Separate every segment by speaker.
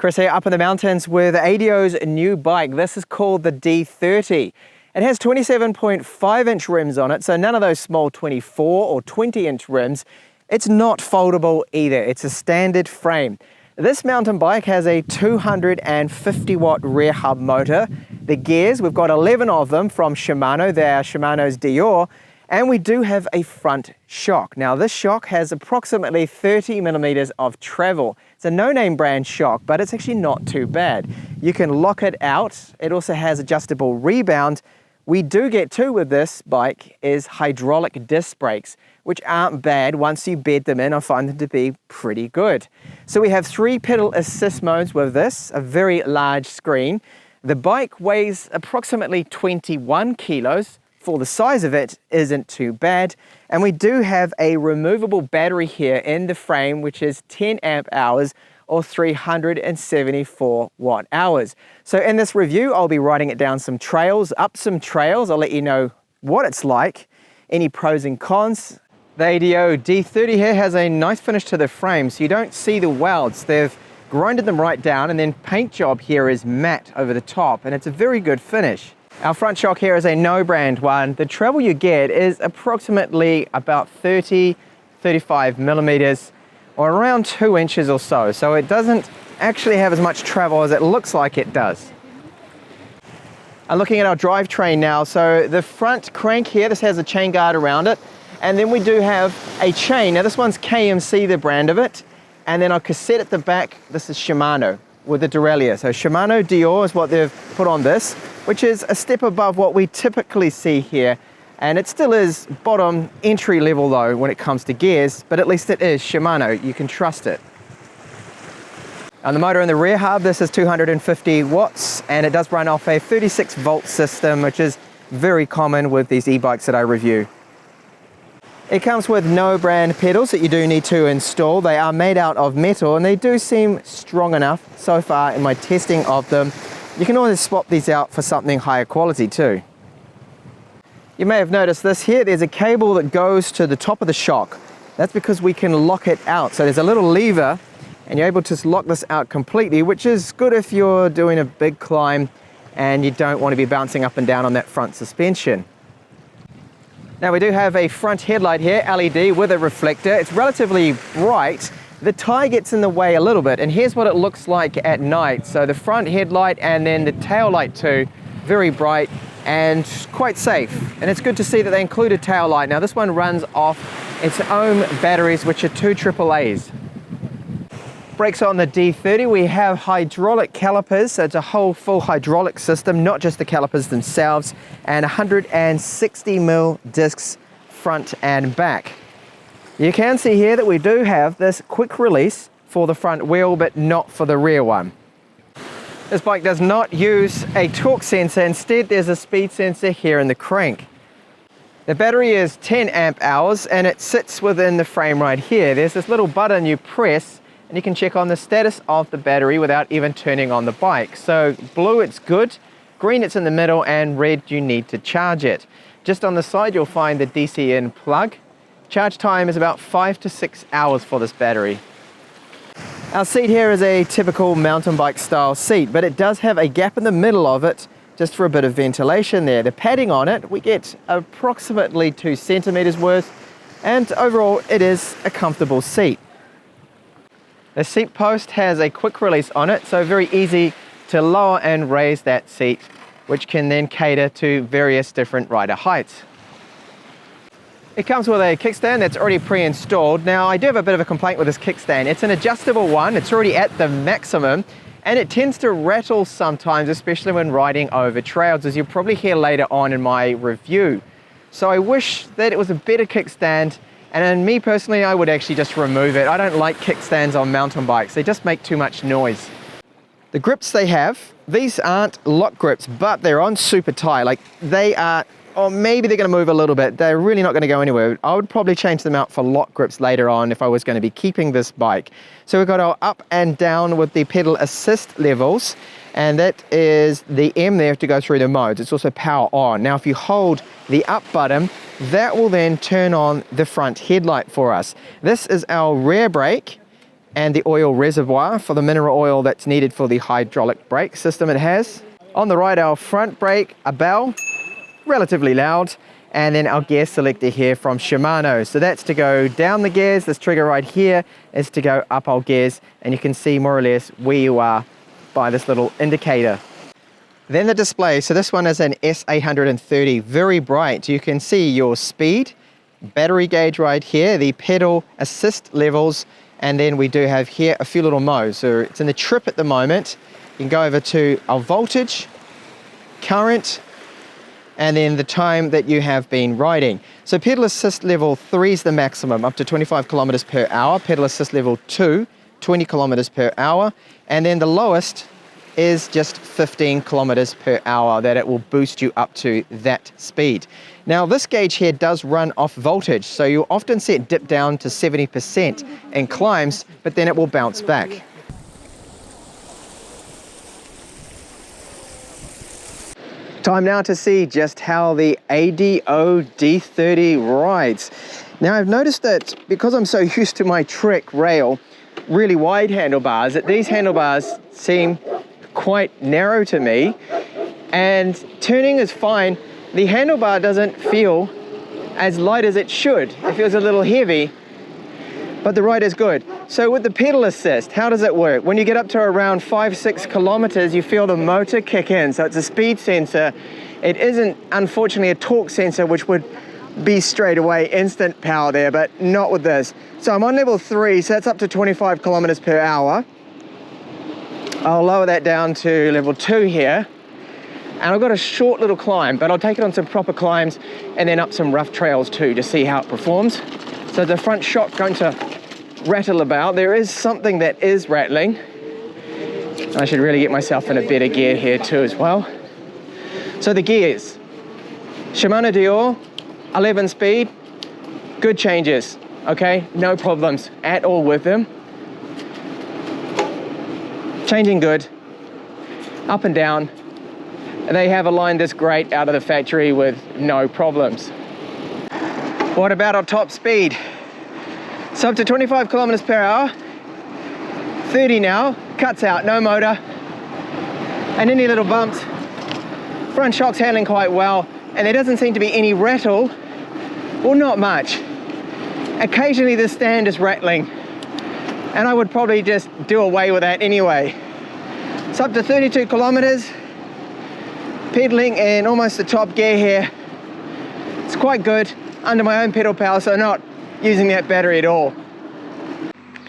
Speaker 1: Chris here, up in the mountains with ADO's new bike. This is called the D30. It has 27.5-inch rims on it, so none of those small 24 or 20-inch rims. It's not foldable either. It's a standard frame. This mountain bike has a 250-watt rear hub motor. The gears, we've got 11 of them from Shimano. They are Shimano's D30. And we do have a front shock. Now this shock has approximately 30 millimeters of travel. It's a no-name brand shock, but it's actually not too bad. You can lock it out. It also has adjustable rebound. We do get too with this bike is hydraulic disc brakes, which aren't bad. Once you bed them in, I find them to be pretty good. So we have 3 pedal assist modes with this, a very large screen. The bike weighs approximately 21 kilos. For the size of it, isn't too bad. And we do have a removable battery here in the frame, which is 10 amp hours or 374 watt hours. So in this review, I'll be riding it down some trails, up some trails. I'll let you know what it's like, any pros and cons. The ADO D30 here has a nice finish to the frame, so you don't see the welds. They've grinded them right down, and then paint job here is matte over the top, and it's a very good finish. Our front shock here is a no brand one. The travel you get is approximately about 35 millimeters or around 2 inches or so. So it doesn't actually have as much travel as it looks like it does. I'm looking at our drivetrain now. So the front crank here, this has a chain guard around it. And then we do have a chain. Now this one's KMC, the brand of it. And then our cassette at the back, this is Shimano with the derailleur. So Shimano D30 is what they've put on this, which is a step above what we typically see here. And it still is bottom entry level though when it comes to gears, but at least it is Shimano, you can trust it. On the motor in the rear hub, this is 250 watts and it does run off a 36 volt system, which is very common with these e-bikes that I review. It comes with no brand pedals that you do need to install. They are made out of metal and they do seem strong enough so far in my testing of them. You can always swap these out for something higher quality too. You may have noticed this here, there's a cable that goes to the top of the shock. That's because we can lock it out. So there's a little lever and you're able to lock this out completely, which is good if you're doing a big climb and you don't want to be bouncing up and down on that front suspension. Now we do have a front headlight here, LED with a reflector. It's relatively bright. The tie gets in the way a little bit, and here's what it looks like at night. So the front headlight and then the tail light too, very bright and quite safe. And it's good to see that they include a tail light. Now this one runs off its own batteries, which are 2 AAAs. Brakes on the D30, we have hydraulic calipers, so it's a whole full hydraulic system, not just the calipers themselves, and 160mm discs front and back. You can see here that we do have this quick release for the front wheel, but not for the rear one. This bike does not use a torque sensor, instead there's a speed sensor here in the crank. The battery is 10 amp hours and it sits within the frame right here. There's this little button you press and you can check on the status of the battery without even turning on the bike. So blue, it's good, green, it's in the middle, and red, you need to charge it. Just on the side, you'll find the DC in plug. Charge time is about 5 to 6 hours for this battery. Our seat here is a typical mountain bike style seat, but it does have a gap in the middle of it just for a bit of ventilation there. The padding on it, we get approximately 2 centimeters worth, and overall it is a comfortable seat. The seat post has a quick release on it, so very easy to lower and raise that seat, which can then cater to various different rider heights. It comes with a kickstand that's already pre-installed. Now I do have a bit of a complaint with this kickstand. It's an adjustable one, it's already at the maximum, and it tends to rattle sometimes, especially when riding over trails, as you'll probably hear later on in my review. So I wish that it was a better kickstand. And me personally, I would actually just remove it. I don't like kickstands on mountain bikes. They just make too much noise. The grips they have, these aren't lock grips, but they're on super tight. Like they are, or maybe they're gonna move a little bit. They're really not gonna go anywhere. I would probably change them out for lock grips later on if I was gonna be keeping this bike. So we've got our up and down with the pedal assist levels. And that is the M there to go through the modes. It's also power on. Now if you hold the up button, that will then turn on the front headlight for us. This is our rear brake. and the oil reservoir for the mineral oil that's needed for the hydraulic brake system it has. On the right, our front brake, a bell, relatively loud, and then our gear selector here from Shimano. So that's to go down the gears. This trigger right here is to go up our gears, and you can see more or less where you are by this little indicator. Then the display, so this one is an S830, very bright. You can see your speed, battery gauge right here, the pedal assist levels, and then we do have here a few little modes. So it's in the trip at the moment. You can go over to our voltage, current, and then the time that you have been riding. So pedal assist level 3 is the maximum, up to 25 kilometers per hour. Pedal assist level 2, 20 kilometers per hour. And then the lowest is just 15 kilometers per hour that it will boost you up to that speed. Now this gauge here does run off voltage, so you'll often see it dip down to 70% in climbs, but then it will bounce back. Time now to see just how the ADO D30 rides. Now I've noticed that because I'm so used to my Trek rail, really wide handlebars, that these handlebars seem quite narrow to me, and turning is fine. The handlebar doesn't feel as light as it should. It feels a little heavy, but the ride is good. So with the pedal assist, how does it work? When you get up to around 5-6 kilometers, you feel the motor kick in. So it's a speed sensor. It isn't, unfortunately, a torque sensor, which would be straight away instant power there, but not with this. So I'm on level 3, so that's up to 25 kilometers per hour. I'll lower that down to level 2 here. And I've got a short little climb, but I'll take it on some proper climbs and then up some rough trails too to see how it performs. So the front shock going to rattle about. There is something that is rattling. I should really get myself in a better gear here too as well. So the gears, Shimano Dior, 11 speed, good changes, okay? No problems at all with them. Changing good, up and down. They have aligned this great out of the factory with no problems. What about our top speed? So up to 25 kilometers per hour, 30 now, cuts out, no motor, and any little bumps. Front shock's handling quite well, and there doesn't seem to be any rattle, well, not much. Occasionally the stand is rattling, and I would probably just do away with that anyway. It's up to 32 kilometers, pedaling in almost the top gear here. It's quite good, under my own pedal power, so not using that battery at all.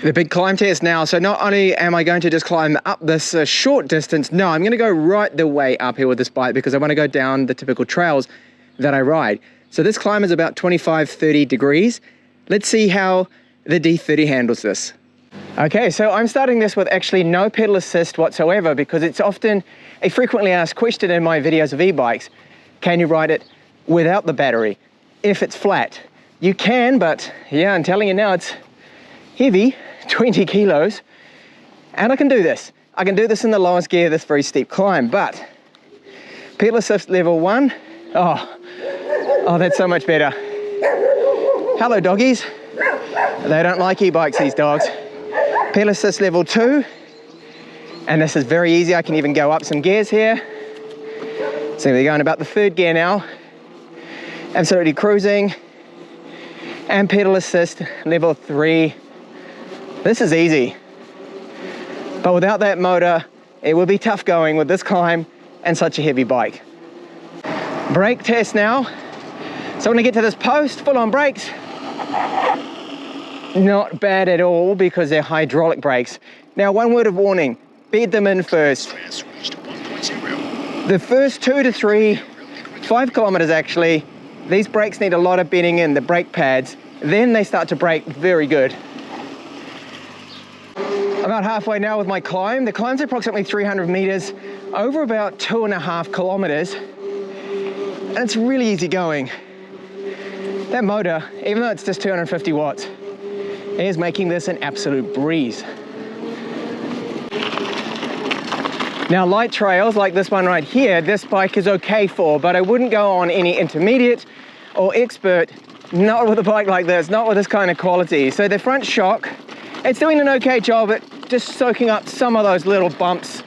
Speaker 1: The big climb test now. So not only am I going to just climb up this short distance, no, I'm going to go right the way up here with this bike because I want to go down the typical trails that I ride. So this climb is about 25-30 degrees. Let's see how the D30 handles this. Okay, so I'm starting this with actually no pedal assist whatsoever because it's often a frequently asked question in my videos of e-bikes. Can you ride it without the battery if it's flat? You can, but yeah, I'm telling you now, it's heavy, 20 kilos, and I can do this. I can do this in the lowest gear of this very steep climb, but pedal assist level 1, oh, that's so much better. Hello, doggies. They don't like e-bikes, these dogs. Pedal assist level 2, and this is very easy. I can even go up some gears here. So we're going about the 3rd gear now. Absolutely cruising. And pedal assist level 3. This is easy. But without that motor, it will be tough going with this climb and such a heavy bike. Brake test now. So when I get to this post, full on brakes. Not bad at all because they're hydraulic brakes. Now, one word of warning, bed them in first. The first 2 to 3, 5 kilometers actually, these brakes need a lot of bedding in, the brake pads. Then they start to brake very good. About halfway now with my climb. The climb's approximately 300 meters over about 2.5 kilometers. And it's really easy going. That motor, even though it's just 250 watts, is making this an absolute breeze. Now, light trails like this one right here, this bike is okay for, but I wouldn't go on any intermediate or expert, not with a bike like this, not with this kind of quality. So the front shock It's doing an okay job at just soaking up some of those little bumps,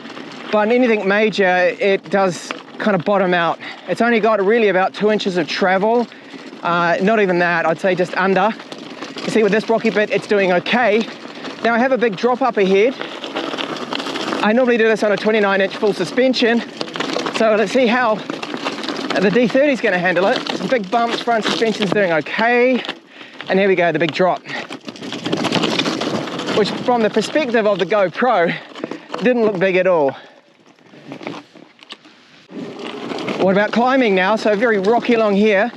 Speaker 1: but anything major, it does kind of bottom out. It's only got really about 2 inches of travel, not even that, I'd say just under. You see with this rocky bit, it's doing okay. Now I have a big drop up ahead. I normally do this on a 29-inch full suspension, so let's see how the D30 is going to handle it. Some big bumps, front suspension's doing okay, and here we go, the big drop. Which from the perspective of the GoPro, didn't look big at all. What about climbing now? So very rocky along here.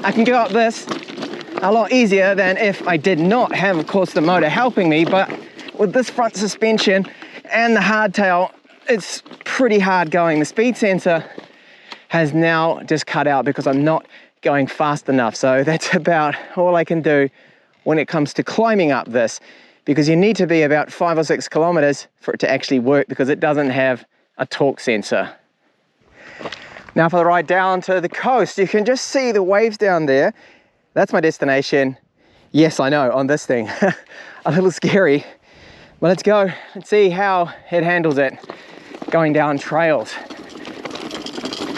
Speaker 1: I can go up this a lot easier than if I did not have, of course, the motor helping me, but with this front suspension and the hardtail, it's pretty hard going. The speed sensor has now just cut out because I'm not going fast enough. So that's about all I can do when it comes to climbing up this, because you need to be about 5 or 6 kilometers for it to actually work, because it doesn't have a torque sensor. Now for the ride down to the coast, you can just see the waves down there. That's my destination. Yes, I know, on this thing. A little scary. But let's go and see how it handles it going down trails.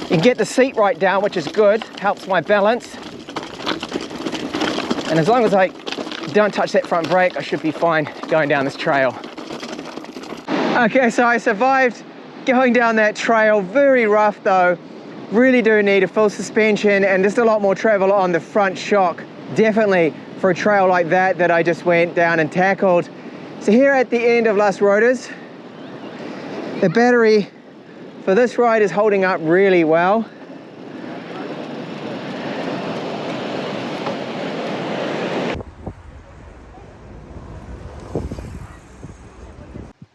Speaker 1: You can get the seat right down, which is good, helps my balance. And as long as I don't touch that front brake, I should be fine going down this trail. Okay, so I survived going down that trail. Very rough though. Really do need a full suspension and just a lot more travel on the front shock. Definitely for a trail like that I just went down and tackled. So here at the end of Las Rodas, the battery for this ride is holding up really well.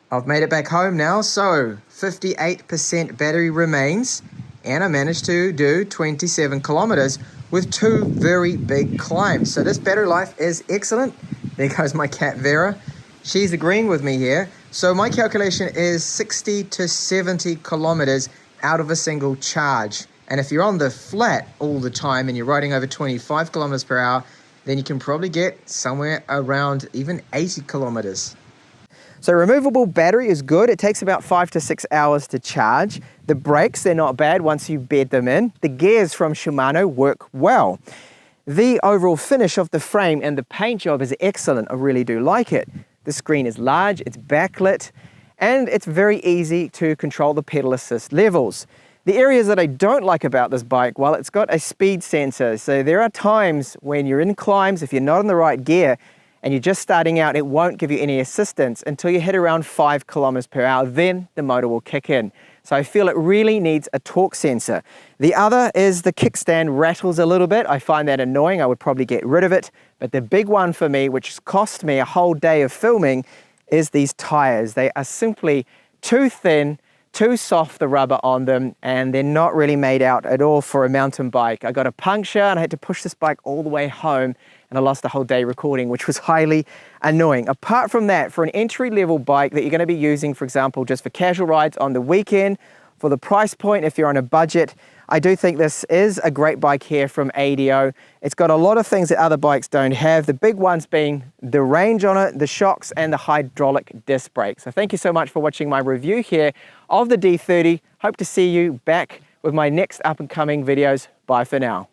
Speaker 1: I've made it back home now, so 58% battery remains, and I managed to do 27 kilometers with 2 very big climbs. So this battery life is excellent. There goes my cat Vera. She's agreeing with me here. So my calculation is 60 to 70 kilometers out of a single charge. And if you're on the flat all the time and you're riding over 25 kilometers per hour, then you can probably get somewhere around even 80 kilometers. So removable battery is good. It takes about 5 to 6 hours to charge. The brakes, they're not bad once you bed them in. The gears from Shimano work well. The overall finish of the frame and the paint job is excellent. I really do like it. The screen is large, it's backlit, and it's very easy to control the pedal assist levels. The areas that I don't like about this bike, well, it's got a speed sensor. So there are times when you're in climbs, if you're not in the right gear, and you're just starting out, it won't give you any assistance until you hit around 5 kilometers per hour, then the motor will kick in. So I feel it really needs a torque sensor. The other is the kickstand rattles a little bit. I find that annoying. I would probably get rid of it. But the big one for me, which cost me a whole day of filming, is these tires. They are simply too thin, too soft, the rubber on them, and they're not really made out at all for a mountain bike. I got a puncture and I had to push this bike all the way home, and I lost a whole day recording, which was highly annoying. Apart from that, for an entry-level bike that you're going to be using, for example, just for casual rides on the weekend, for the price point, if you're on a budget, I do think this is a great bike here from ADO. It's got a lot of things that other bikes don't have, the big ones being the range on it, the shocks, and the hydraulic disc brakes. So thank you so much for watching my review here of the D30. Hope to see you back with my next up-and-coming videos. Bye for now.